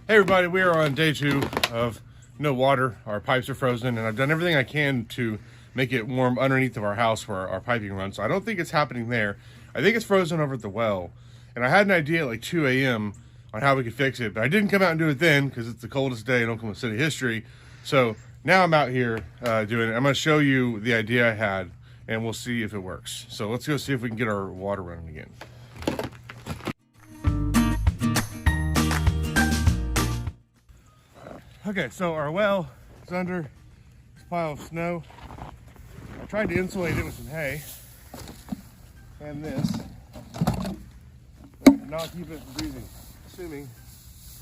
Hey everybody, we are on day 2 of no water. Our pipes are frozen and I've done everything I can to make it warm underneath of our house where our piping runs. So I don't think it's happening there. I think it's frozen over at the well. And I had an idea at like 2 a.m. on how we could fix it, but I didn't come out and do it then because it's the coldest day in Oklahoma City history. So now I'm out here doing it. I'm gonna show you the idea I had and we'll see if it works. So let's go see if we can get our water running again. Okay, so our well is under this pile of snow. I tried to insulate it with some hay and this, but not keep it from freezing, assuming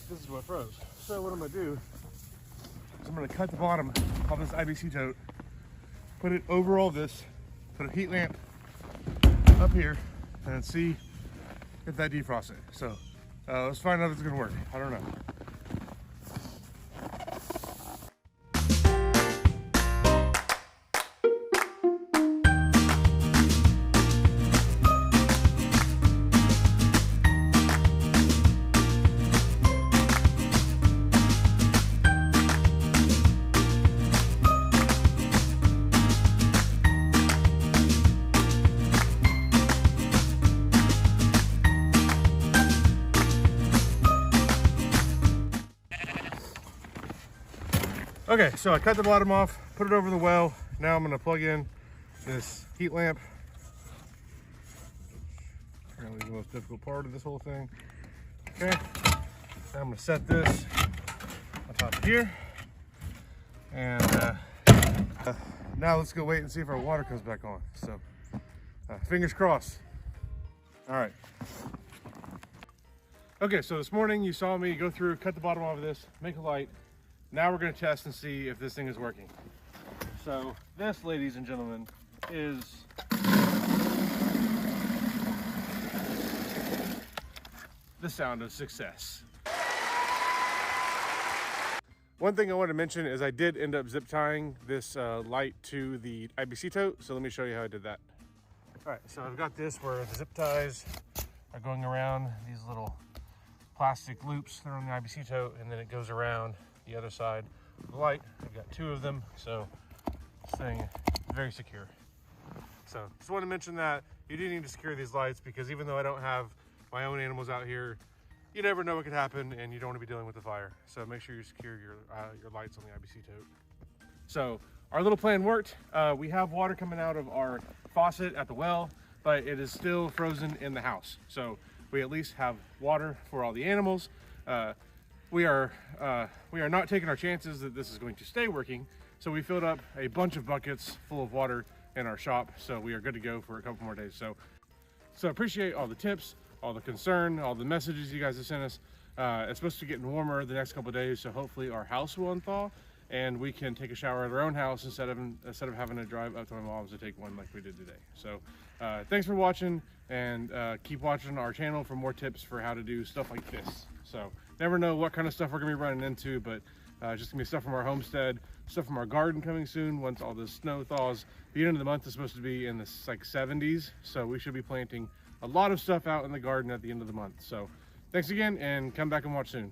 this is what froze. So what I'm gonna do is I'm gonna cut the bottom of this IBC tote, put it over all this, put a heat lamp up here, and see if that defrosts it. So let's find out if it's gonna work. I don't know. Okay, so I cut the bottom off, put it over the well. Now I'm gonna plug in this heat lamp. Apparently the most difficult part of this whole thing. Okay, now I'm gonna set this on top of here. And now let's go wait and see if our water comes back on. So fingers crossed. All right. Okay, so this morning you saw me go through, cut the bottom off of this, make a light. Now we're going to test and see if this thing is working. So this, ladies and gentlemen, is the sound of success. One thing I want to mention is I did end up zip tying this light to the IBC tote. So let me show you how I did that. All right, so I've got this where the zip ties are going around these little plastic loops that are on the IBC tote, and then it goes around the other side of the light. I've got 2 of them, so this thing is very secure. So just want to mention that you do need to secure these lights because even though I don't have my own animals out here, you never know what could happen and you don't want to be dealing with the fire. So make sure you secure your lights on the IBC tote. So our little plan worked. We have water coming out of our faucet at the well, but it is still frozen in the house. So we at least have water for all the animals. We are not taking our chances that this is going to stay working. So we filled up a bunch of buckets full of water in our shop. So we are good to go for a couple more days. So appreciate all the tips, all the concern, all the messages you guys have sent us. It's supposed to be getting warmer the next couple of days. So hopefully our house will unthaw and we can take a shower at our own house instead of having to drive up to my mom's to take one like we did today. So thanks for watching, and keep watching our channel for more tips for how to do stuff like this. So never know what kind of stuff we're gonna be running into, but just gonna be stuff from our homestead, stuff from our garden coming soon once all this snow thaws. The end of the month is supposed to be in the like 70s, so we should be planting a lot of stuff out in the garden at the end of the month. So thanks again, and come back and watch soon.